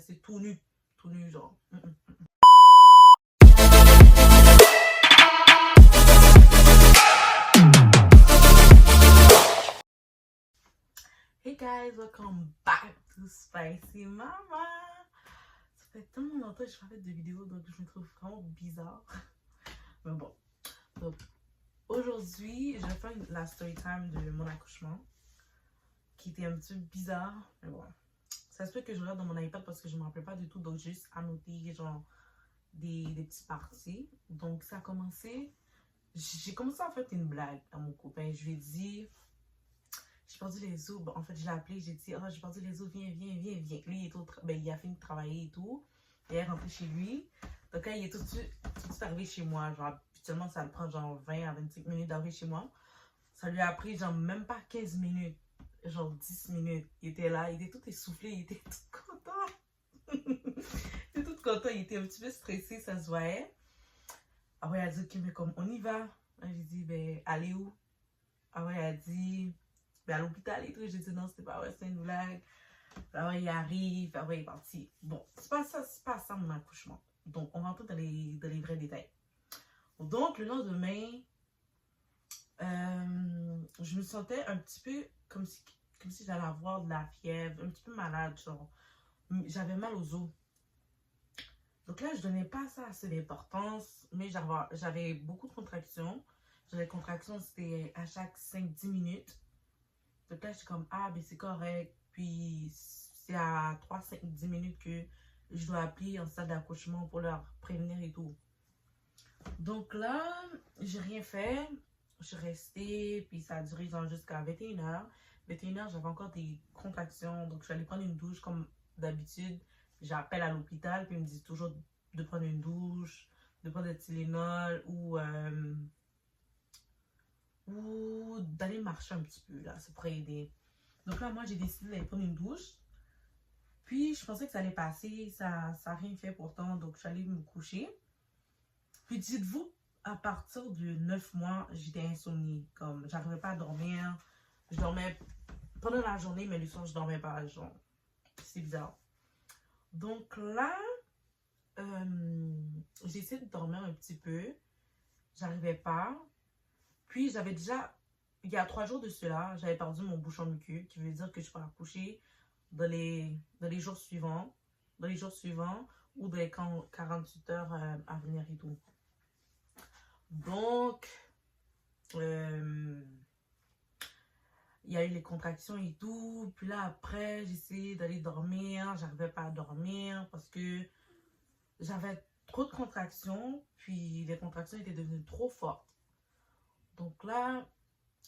rester tout nu, genre. Hey guys, welcome back to Spicy Mama. Ça fait tellement longtemps que je n'ai pas fait de vidéo, donc je me trouve vraiment bizarre. Mais bon, donc aujourd'hui, je vais faire la story time de mon accouchement, qui était un petit peu bizarre, mais bon. Ça se peut que je regarde dans mon iPad parce que je ne me rappelle pas du tout, donc juste annoter genre des petits parties. Donc ça a commencé, j'ai commencé à faire une blague à mon copain. Je lui ai dit, j'ai perdu les os. Bon, en fait, je l'ai appelé, j'ai dit, oh, j'ai perdu les os, viens. Lui, il a fini de travailler et tout. Il est rentré chez lui. Donc là, il est tout de suite arrivé chez moi. Genre, habituellement, ça le prend genre 20 à 25 minutes d'arriver chez moi. Ça lui a pris genre même pas 15 minutes. Genre 10 minutes. Il était là, il était tout essoufflé, il était tout content. Il était tout content, il était un petit peu stressé, ça se voyait. Après, il a dit, ok, mais comme on y va. J'ai dit, ben, allez où? Après, il a dit, ben, à l'hôpital et tout. J'ai dit, non, c'était pas vrai, c'est une blague. Après, il arrive, après, il est parti. Bon, c'est pas ça mon accouchement. Donc, on rentre dans les vrais détails. Donc, le lendemain, je me sentais un petit peu comme si j'allais avoir de la fièvre, un petit peu malade, genre. J'avais mal aux os. Donc là, je donnais pas ça assez d'importance, mais j'avais beaucoup de contractions. J'avais des contractions, c'était à chaque 5-10 minutes. Donc là, je suis comme, ah, ben c'est correct. Puis, c'est à 3-5-10 minutes que je dois appeler en salle d'accouchement pour leur prévenir et tout. Donc là, j'ai rien fait. Je suis restée, puis ça a duré jusqu'à 21h. 21h, j'avais encore des contractions. Donc, je suis allée prendre une douche comme d'habitude. J'appelle à l'hôpital, puis ils me disent toujours de prendre une douche, de prendre des Tylenol ou d'aller marcher un petit peu, là. Ça pourrait aider. Donc là, moi, j'ai décidé d'aller prendre une douche. Puis, je pensais que ça allait passer. Ça n'a rien fait pourtant. Donc, je suis allée me coucher. Puis, dites-vous, à partir de 9 mois, j'étais insomnie. Comme, j'arrivais pas à dormir. Je dormais pendant la journée, mais le soir, je dormais pas. Genre, c'est bizarre. Donc là, j'ai essayé de dormir un petit peu. J'arrivais pas. Puis, j'avais déjà, il y a 3 jours de cela, j'avais perdu mon bouchon muqueux, qui veut dire que je peux accoucher dans les jours suivants. Dans les jours suivants ou dans les 48 heures à venir et tout. Donc, il y a eu les contractions et tout. Puis là, après, j'ai essayé d'aller dormir. J'arrivais pas à dormir parce que j'avais trop de contractions. Puis les contractions étaient devenues trop fortes. Donc là,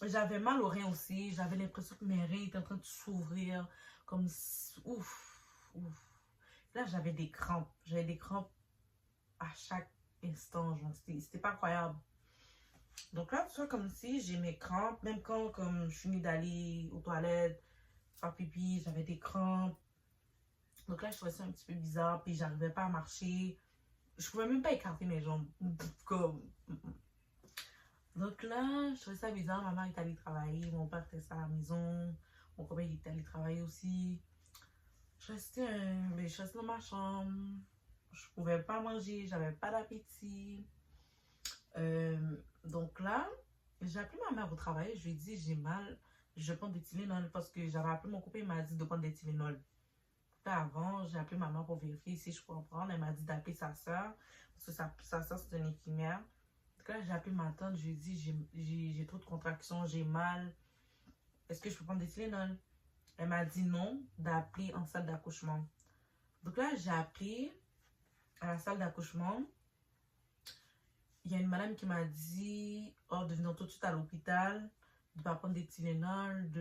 j'avais mal aux reins aussi. J'avais l'impression que mes reins étaient en train de s'ouvrir. Comme, ouf. Là, j'avais des crampes. J'avais des crampes à chaque instant. C'était pas incroyable. Donc là, tu vois, comme si j'ai mes crampes. Même quand comme, je finis d'aller aux toilettes, faire pipi, j'avais des crampes. Donc là, je trouvais ça un petit peu bizarre. Puis, j'arrivais pas à marcher. Je pouvais même pas écarter mes jambes. Comme... Donc là, je trouvais ça bizarre. Ma mère est allée travailler. Mon père était à la maison. Mon copain est allé travailler aussi. Je restais dans ma chambre. Je pouvais pas manger. J'avais pas d'appétit. Donc là, j'ai appelé ma mère au travail. Je lui ai dit, j'ai mal. Je prends des Tylenol parce que j'avais appelé mon copain. Il m'a dit de prendre des Tylenol. Avant, j'ai appelé ma mère pour vérifier si je pouvais en prendre. Elle m'a dit d'appeler sa soeur. Parce que sa soeur, c'est une infirmière. Donc là, j'ai appelé ma tante. Je lui ai dit, j'ai trop de contractions. J'ai mal. Est-ce que je peux prendre des Tylenol? Elle m'a dit non, d'appeler en salle d'accouchement. Donc là, j'ai appelé à la salle d'accouchement. Il y a une madame qui m'a dit de venir tout de suite à l'hôpital, de ne pas prendre des Tylenol,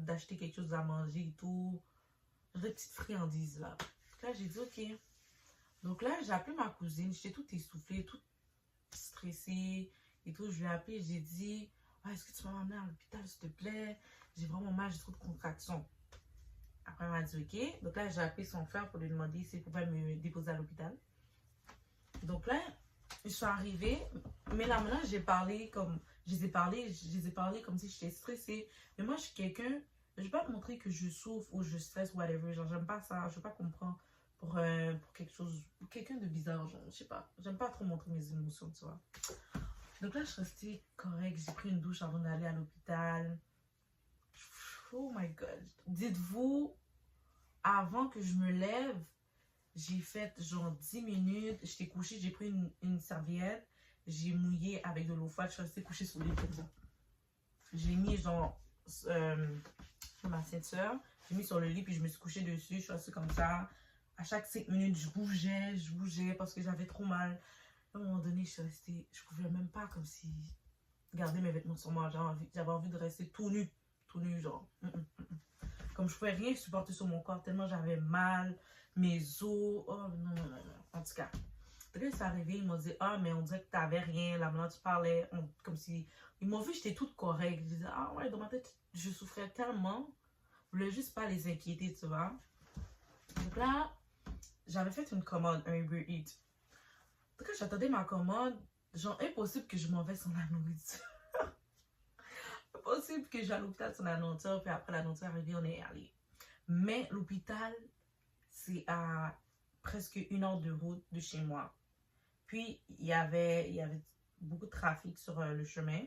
d'acheter quelque chose à manger et tout. Des petites friandises là. Donc là, j'ai dit ok. Donc là, j'ai appelé ma cousine. J'étais toute essoufflée, toute stressée et tout. Je lui ai appelé, j'ai dit est-ce que tu vas m'amener à l'hôpital s'il te plaît? J'ai vraiment mal, j'ai trop de contractions. Après, elle m'a dit ok. Donc là, j'ai appelé son frère pour lui demander s'il pouvait me déposer à l'hôpital. Donc là, je suis arrivée. Mais là, maintenant, je les ai parlé comme si j'étais stressée. Mais moi, je suis quelqu'un, je ne vais pas te montrer que je souffre ou je stresse, whatever. Genre, j'aime pas ça. Je ne veux pas qu'on me prenne pour quelque chose, pour quelqu'un de bizarre, genre, je sais pas. J'aime pas trop montrer mes émotions, tu vois. Donc là, je suis restée correcte. J'ai pris une douche avant d'aller à l'hôpital. Oh my god. Dites-vous, avant que je me lève, j'ai fait genre 10 minutes. J'étais couchée, j'ai pris une serviette. J'ai mouillé avec de l'eau froide. Je suis restée couchée sur le lit comme ça. J'ai mis genre ma ceinture. J'ai mis sur le lit puis je me suis couchée dessus. Je suis restée comme ça. À chaque 5 minutes, je bougeais parce que j'avais trop mal. À un moment donné, je suis restée, je pouvais même pas comme si garder mes vêtements sur moi. J'avais envie de rester tout nu, genre. Comme je pouvais rien supporter sur mon corps tellement j'avais mal, mes os. Oh non. En tout cas, quand c'est arrivé, ils m'ont dit, ah, mais on dirait que t'avais rien. Là, maintenant, tu parlais comme si. Ils m'ont vu, j'étais toute correcte. Je disais, ah ouais, dans ma tête, je souffrais tellement. Je voulais juste pas les inquiéter, tu vois. Donc là, j'avais fait une commande, un Uber Eats. Quand j'attendais ma commande, genre impossible que je m'en vais sans la nourriture. Impossible que j'aille à l'hôpital sans la nourriture, puis après la nourriture arrivée, on est allé. Mais l'hôpital, c'est à presque 1 heure de route de chez moi. Puis, il y avait beaucoup de trafic sur le chemin,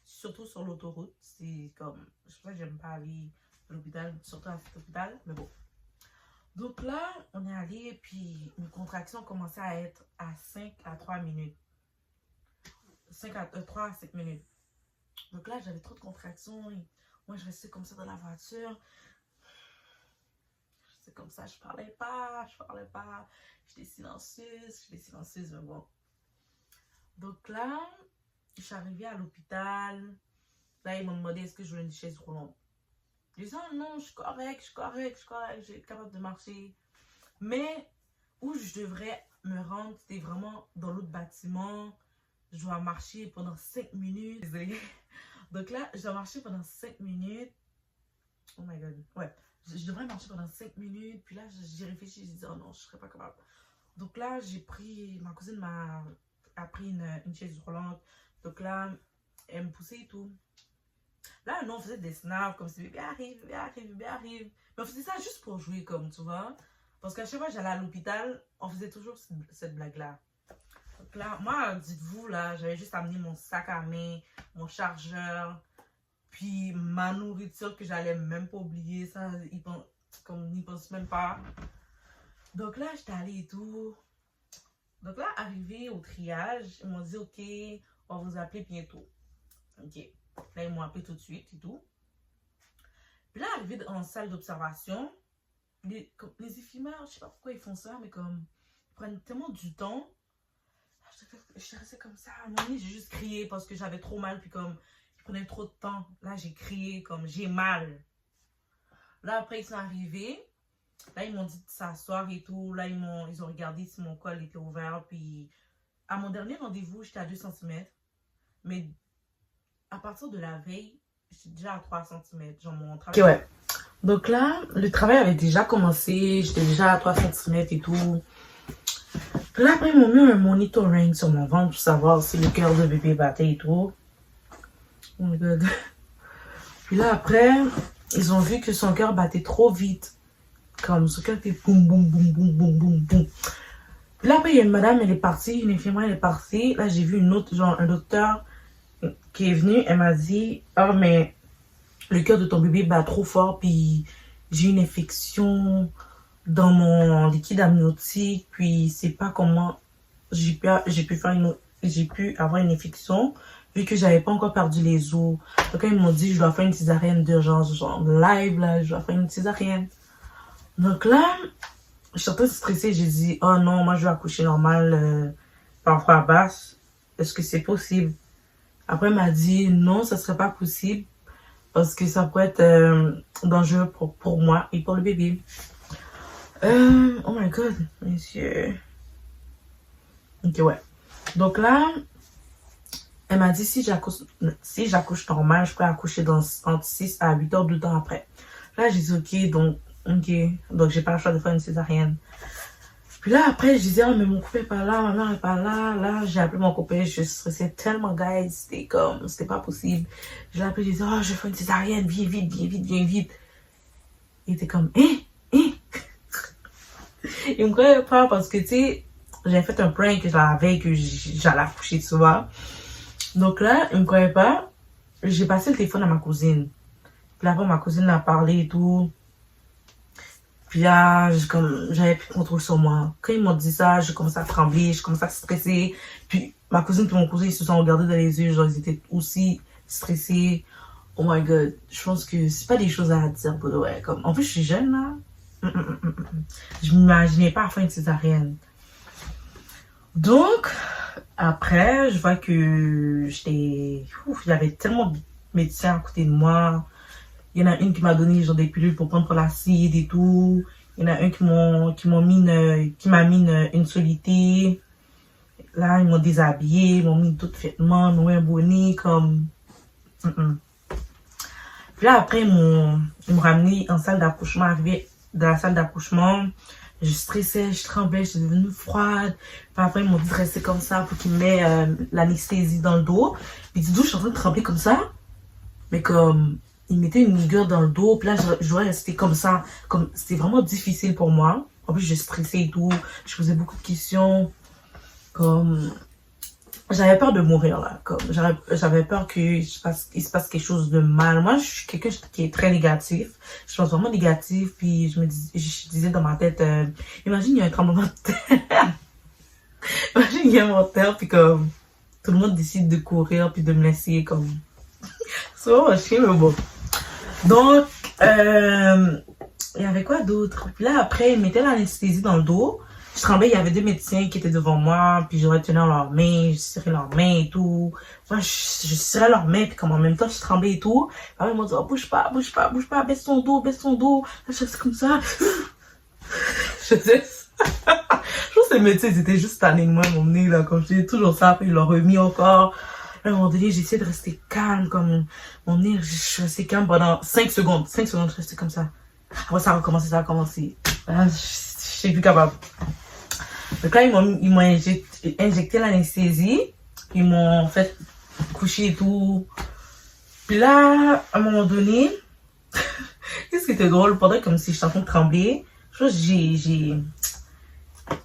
surtout sur l'autoroute. C'est comme, je sais pas, j'aime pas aller à l'hôpital, surtout à cet hôpital, mais bon. Donc là, on est allé, puis mes contractions commençaient à être à 5 à 3 minutes. 3 à 5 minutes. Donc là, j'avais trop de contractions. Et moi, je restais comme ça dans la voiture. Je restais comme ça, je parlais pas. J'étais silencieuse, mais bon. Donc là, je suis arrivée à l'hôpital. Là, ils m'ont demandé est-ce que je voulais une chaise roulante. Je disais, oh non, je suis correcte, j'ai capable de marcher. Mais où je devrais me rendre, c'était vraiment dans l'autre bâtiment. Je dois marcher pendant 5 minutes. Désolée. Donc là, je dois marcher pendant 5 minutes. Oh my god. Ouais, je devrais marcher pendant 5 minutes. Puis là, j'ai réfléchi, j'ai dit, oh non, je serais pas capable. Donc là, ma cousine a pris une chaise roulante. Donc là, elle me poussait et tout. Là, nous, on faisait des snaps comme si bébé arrive. Mais on faisait ça juste pour jouer, comme, tu vois. Parce qu'à chaque fois que j'allais à l'hôpital, on faisait toujours cette blague-là. Donc là, moi, dites-vous, là, j'avais juste amené mon sac à main, mon chargeur, puis ma nourriture que j'allais même pas oublier. Ça, comme ils n'y pensent même pas. Donc là, j'étais allée et tout. Donc là, arrivé au triage, ils m'ont dit, OK, on va vous appeler bientôt. OK. Là, ils m'ont appelé tout de suite et tout. Puis là, arrivé en salle d'observation, les infirmières, je sais pas pourquoi ils font ça, mais comme, ils prennent tellement du temps. Je suis restée comme ça. À un moment donné, j'ai juste crié parce que j'avais trop mal, puis comme, ils prenaient trop de temps. Là, j'ai crié comme, j'ai mal. Là, après, ils sont arrivés. Là, ils m'ont dit de s'asseoir et tout. Là, ils ont regardé si mon col était ouvert. Puis, à mon dernier rendez-vous, j'étais à 2 cm. Mais à partir de la veille, j'étais déjà à 3 cm. Genre, mon travail. Ok, ouais. Donc là, le travail avait déjà commencé. J'étais déjà à 3 cm et tout. Puis là, après, ils m'ont mis un monitoring sur mon ventre pour savoir si le cœur de bébé battait et tout. Oh my god. Puis là, après, ils ont vu que son cœur battait trop vite. Comme son cœur était boum, boum, boum, boum, boum, boum, boum. Puis là, après, il y a une madame, elle est partie. Une infirmière, elle est partie. Là, j'ai vu une autre, genre, un docteur qui est venu. Elle m'a dit, ah, mais le cœur de ton bébé bat trop fort. Puis j'ai une infection dans mon liquide amniotique. Puis c'est pas comment j'ai pu avoir une infection. Vu que j'avais pas encore perdu les os. Donc, ils m'ont dit, je dois faire une césarienne d'urgence. Genre, live, là, je dois faire une césarienne. Donc là, je suis un peu stressée. J'ai dit, oh non, moi je vais accoucher normal par voie basse. Est-ce que c'est possible? Après, elle m'a dit, non, ça serait pas possible. Parce que ça pourrait être dangereux pour moi et pour le bébé. Oh my god, monsieur. Ok, ouais. Donc là, elle m'a dit, si j'accouche normal, je peux accoucher entre 6 à 8 heures de temps après. Là, j'ai dit, ok, donc j'ai pas le choix de faire une césarienne. Puis là, après, je disais, oh, mais mon copain est pas là, ma mère est pas là. Là, j'ai appelé mon copain, je stressais tellement, guys, c'était pas possible. Je l'ai appelé, je disais, oh, je vais faire une césarienne, viens vite. Il était comme, Il Il me croyait pas parce que, tu sais, j'avais fait un prank la veille que j'allais accoucher, tu vois. Donc là, il me croyait pas. J'ai passé le téléphone à ma cousine. Puis là, ma cousine a parlé et tout. Puis là, j'avais plus de contrôle sur moi. Quand ils m'ont dit ça, j'ai commencé à trembler, j'ai commencé à stresser. Puis ma cousine et mon cousin, ils se sont regardés dans les yeux, genre, ils étaient aussi stressés. Oh my god, je pense que c'est pas des choses à dire pour de vrai. Comme, en plus, je suis jeune là. Je m'imaginais pas à faire une césarienne. Donc, après, je vois que il y avait tellement de médecins à côté de moi. Il y en a une qui m'a donné genre des pilules pour prendre pour l'acide et tout. Il y en a un qui m'a mis une solité. Là, ils m'ont déshabillé, ils m'ont mis tout vêtements, ils m'ont mis un bonnet comme. Puis là, après, ils m'ont ramené en salle d'accouchement, arrivé dans la salle d'accouchement. Je stressais, je tremblais, j'étais devenue froide. Puis après, ils m'ont dit de rester comme ça pour qu'ils mettent l'anesthésie dans le dos. Puis du coup, je suis en train de trembler comme ça. Mais comme, ils mettaient une gueule dans le dos. Puis là, je dois rester comme ça. Comme, c'était vraiment difficile pour moi. En plus, je stressais et tout. Je posais beaucoup de questions. Comme, j'avais peur de mourir là. Comme, j'avais peur qu'il se passe quelque chose de mal. Moi, je suis quelqu'un qui est très négatif. Je pense vraiment négatif. Puis je disais dans ma tête, imagine il y a un tremblement de terre. Imagine il y a un tremblement de terre. Puis comme tout le monde décide de courir. Puis de me laisser comme. C'est vraiment chier, mais bon. Donc, il y avait quoi d'autre? Puis là, après, ils mettaient l'anesthésie dans le dos. Je tremblais, il y avait deux médecins qui étaient devant moi, puis je retenais leurs mains, je serrais leurs mains et tout. Moi, je serrais leurs mains, puis comme en même temps, je tremblais et tout. Alors, ils m'ont dit, oh, bouge pas, baisse ton dos, baisse ton dos. Là, je faisais comme ça. Je faisais ça. Je pense que les médecins, ils étaient juste tannés de moi, ils m'ont mené là, comme je disais, toujours ça, puis ils l'ont remis encore. Là, à un moment donné, j'ai essayé de rester calme, comme mon nez, je suis restée calme pendant 5 secondes. 5 secondes, je restais comme ça. Après, ça a recommencé. Là, je suis plus capable. Donc là, ils m'ont injecté l'anesthésie. Ils m'ont fait coucher et tout. Puis là, à un moment donné, qu'est-ce qui était drôle? Pendant comme si j'étais en train de trembler, je pense que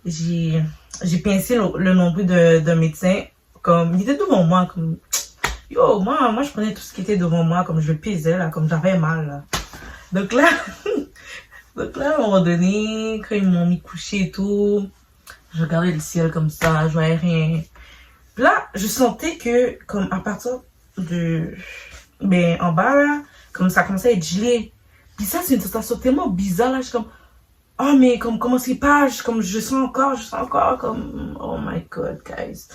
j'ai pincé le nombril d'un médecin. Comme, il était devant moi, comme, yo, moi, je prenais tout ce qui était devant moi, comme je le pisais, là, comme j'avais mal, là. Donc là, à un moment donné, quand ils m'ont mis couché et tout, je regardais le ciel comme ça, je voyais rien. Puis là, je sentais que, comme, à partir en bas, là, comme ça commençait à être gelé. Puis ça, c'est une sensation tellement bizarre, là, je suis comme, oh, mais comme, comment c'est pas, comme, je sens encore, comme, oh my god, guys.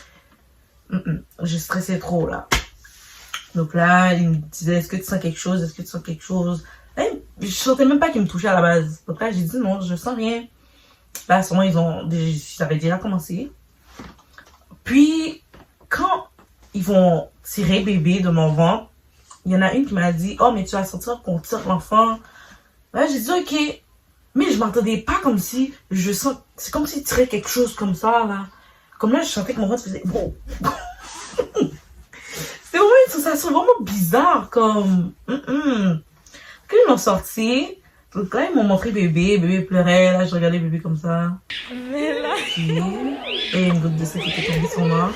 Je stressais trop là. Donc là, il me disait, est-ce que tu sens quelque chose? Est-ce que tu sens quelque chose? Là, je sentais même pas qu'il me touchait à la base. Donc là, j'ai dit non, je sens rien. Là, sûrement, ça avait déjà commencé. Puis, quand ils vont tirer bébé de mon ventre, il y en a une qui m'a dit, oh, mais tu vas sentir qu'on tire l'enfant. Là, j'ai dit, ok. Mais je m'entendais pas comme si je sens, c'est comme s'il tirait quelque chose comme ça, là. Comme là, je sentais que mon ventre faisait bon. C'était vraiment une sensation vraiment bizarre, comme. Quand ils m'ont sorti, donc là, ils m'ont montré bébé pleurait, là, je regardais bébé comme ça. Mais là. Et une goutte de sang qui était tombée sur moi.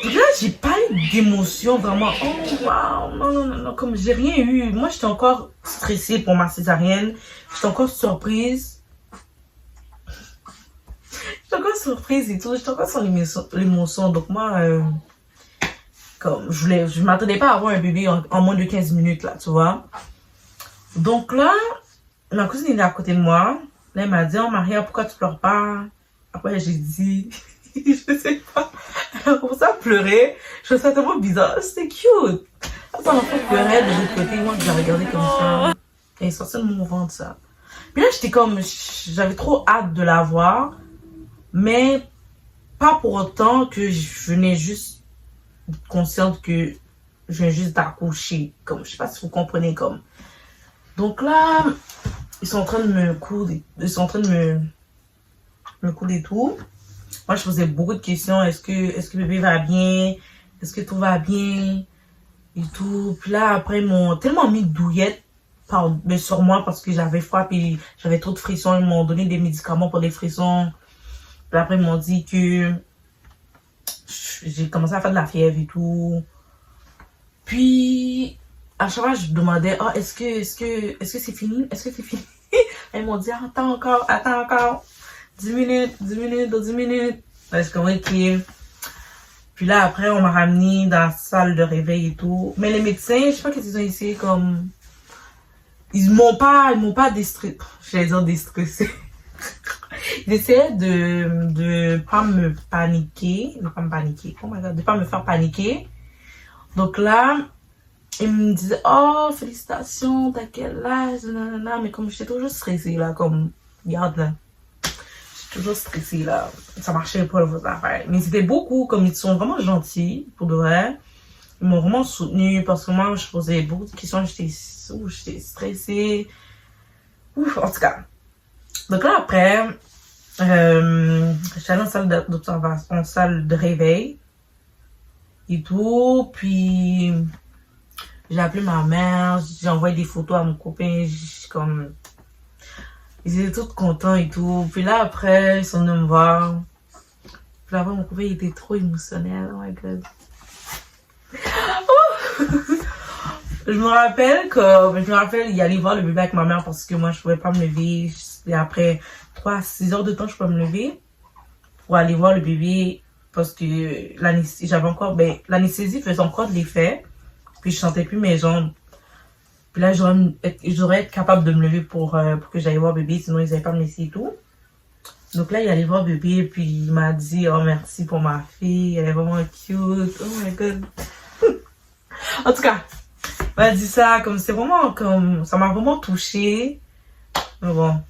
Donc là, j'ai pas eu d'émotion vraiment. Oh, waouh, non, comme j'ai rien eu. Moi, j'étais encore stressée pour ma césarienne. J'étais encore surprise. J'étais encore surprise et tout. J'étais encore sur l'émotion. Donc moi, comme je m'attendais pas à avoir un bébé en moins de 15 minutes, là, tu vois. Donc là, ma cousine est à côté de moi. Là, elle m'a dit, oh Maria, pourquoi tu pleures pas? Après, j'ai dit, je sais pas. Elle a commencé à pleurer. Je trouvais ça tellement bizarre. C'était cute. Après, l'enfant pleurait de l'autre côté. Moi, je la regardais comme ça. Elle est sortie de mon ventre, ça. Puis là, j'étais comme, j'avais trop hâte de la voir. Mais pas pour autant que je venais juste consciente que je viens juste d'accoucher. Comme, je sais pas si vous comprenez, comme. Donc là, ils sont en train de me coudre. Ils sont en train de me coudre et tout. Moi, je posais beaucoup de questions. Est-ce que bébé va bien? Est-ce que tout va bien? Et tout. Puis là, après, ils m'ont tellement mis de douillettes mais sur moi parce que j'avais froid puis j'avais trop de frissons. Ils m'ont donné des médicaments pour les frissons. Puis après, ils m'ont dit que j'ai commencé à faire de la fièvre et tout. Puis, à chaque fois, je demandais, oh, est-ce que c'est fini? Est-ce que c'est fini? Ils m'ont dit, attends encore. 10 minutes, 10 minutes, dans 10 minutes. Parce que, ok. Puis là, après, on m'a ramené dans la salle de réveil et tout. Mais les médecins, je sais pas qu'est-ce qu'ils ont essayé comme... Ils m'ont pas déstressé. J'allais dire déstressé. Ils essayaient de pas me paniquer. De pas me paniquer. Oh my god, de pas me faire paniquer. Donc là, ils me disaient, oh, félicitations, t'as quel âge, nanana. Mais comme j'étais toujours stressée, là, comme, regarde là. J'étais toujours stressée, là. Ça marchait pas, vos affaires. Mais c'était beaucoup, comme ils sont vraiment gentils, pour de vrai. Ils m'ont vraiment soutenue parce que moi, je posais beaucoup de questions, j'étais stressée. Ouf, en tout cas. Donc là, après, j'étais allée en salle d'observation, en salle de réveil et tout. Puis, j'ai appelé ma mère, j'ai envoyé des photos à mon copain, comme... Ils étaient tous contents et tout. Puis là, après, ils sont venus me voir. Puis là, mon copain, il était trop émotionnel. Oh my god. Je me rappelle, il allait voir le bébé avec ma mère parce que moi, je pouvais pas me lever. Et après 3-6 heures de temps, je pouvais me lever pour aller voir le bébé parce que j'avais encore, l'anesthésie faisait encore de l'effet. Puis je sentais plus mes jambes. Puis là, j'aurais été capable de me lever pour que j'aille voir le bébé, sinon ils n'avaient pas me laisser et tout. Donc là, il allait voir le bébé, puis il m'a dit, oh merci pour ma fille, elle est vraiment cute. Oh my god. En tout cas, il m'a dit ça, comme c'est vraiment, comme, ça m'a vraiment touchée. Mais bon,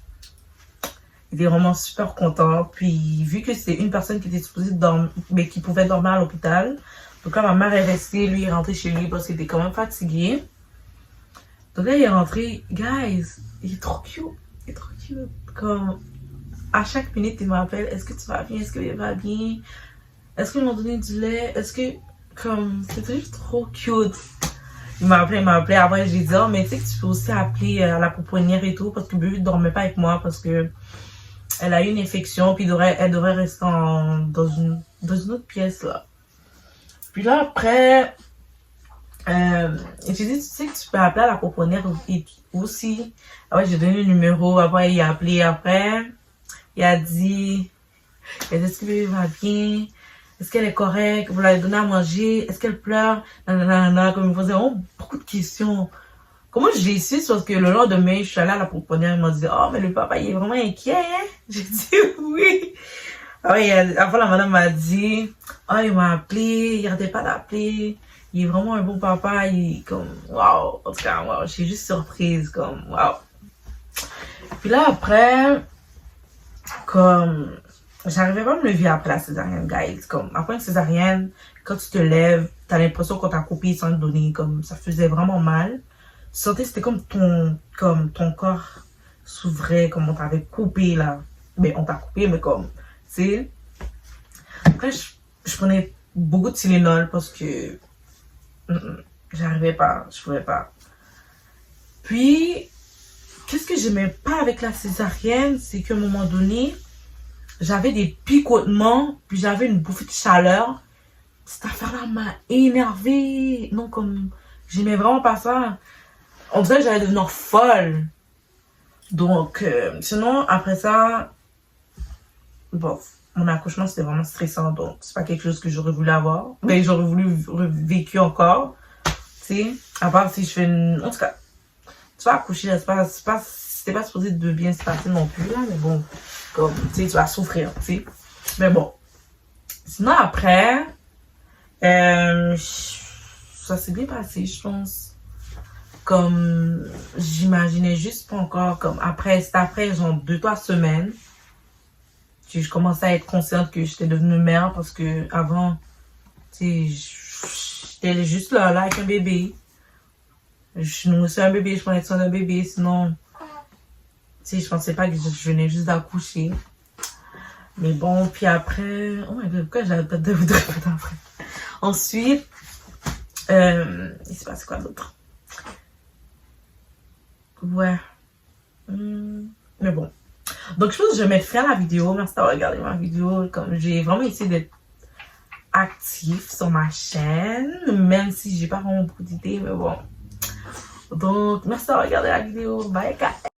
il était vraiment super content. Puis, vu que c'est une personne qui était supposée dormir, mais qui pouvait dormir à l'hôpital, donc là, ma mère est restée, lui, il est rentré chez lui parce qu'il était quand même fatigué. Donc là, il est rentré, guys, il est trop cute. Il est trop cute. Comme, à chaque minute, il m'appelle, est-ce que tu vas bien? Est-ce que tu vas bien? Est-ce qu'ils m'ont donné du lait? Est-ce que, comme, c'était juste trop cute. Il m'a appelé. Après, j'ai dit, oh, mais tu sais que tu peux aussi appeler à la pouponnière et tout, parce que le bébé ne dormait pas avec moi, parce que elle a eu une infection, puis elle devrait rester dans une autre pièce, là. Puis là, après, j'ai dit, tu sais que tu peux appeler à la pouponnière aussi. Après, j'ai donné le numéro. Après, il a appelé. Après, il a dit, est-ce que le bébé va bien? Est-ce qu'elle est correcte? Vous l'avez donné à manger? Est-ce qu'elle pleure? Nanana, comme il me posait beaucoup de questions. Comment j'ai su? C'est parce que le lendemain, je suis allée à la pouponnière, il m'a dit, oh, mais le papa, il est vraiment inquiet, hein? J'ai dit oui. Après, la madame m'a dit, oh, il m'a appelé, il arrêtait pas d'appeler. Il est vraiment un bon papa, il est comme, waouh. En tout cas, waouh, j'ai juste surprise, comme, waouh. Puis là, après, comme, j'arrivais pas à me lever après la césarienne, guys. Comme, après une césarienne, quand tu te lèves, t'as l'impression qu'on t'a coupé sans te donner, comme, ça faisait vraiment mal. Tu sentais, c'était comme ton corps s'ouvrait, comme on t'avait coupé, là. Mais on t'a coupé, mais comme, tu sais. Après, je prenais beaucoup de Tylenol parce que j'arrivais pas, je pouvais pas. Puis, qu'est-ce que j'aimais pas avec la césarienne, c'est qu'à un moment donné, j'avais des picotements, puis j'avais une bouffée de chaleur. Cette affaire-là m'a énervée. Non, comme, j'aimais vraiment pas ça. On dirait que j'allais devenir folle. Donc, sinon, après ça, bon, mon accouchement, c'était vraiment stressant. Donc, c'est pas quelque chose que j'aurais voulu avoir. Mais j'aurais voulu vécu encore. Tu sais, à part si je fais une... En tout cas, tu vas accoucher, c'était pas supposé de bien se passer non plus, là. Mais bon, comme, tu sais, tu vas souffrir, tu sais. Mais bon. Sinon, après, ça s'est bien passé, je pense. Comme, j'imaginais juste pas encore, comme, c'était après, genre, 2-3 semaines, que je commençais à être consciente que j'étais devenue mère, parce que avant, tu sais, j'étais juste là, avec un bébé. Je nourrissais un bébé, je prenais soin d'un bébé, sinon, tu sais, je pensais pas que je venais juste d'accoucher. Mais bon, puis après, oh my god, pourquoi j'avais pas de vous répéter après? Ensuite, il s'est passé quoi d'autre? Ouais. Mais bon. Donc, je pense que je vais mettre fin à la vidéo. Merci d'avoir regardé ma vidéo. Comme j'ai vraiment essayé d'être actif sur ma chaîne, même si j'ai pas vraiment beaucoup d'idées, mais bon. Donc, merci d'avoir regardé la vidéo. Bye, guys.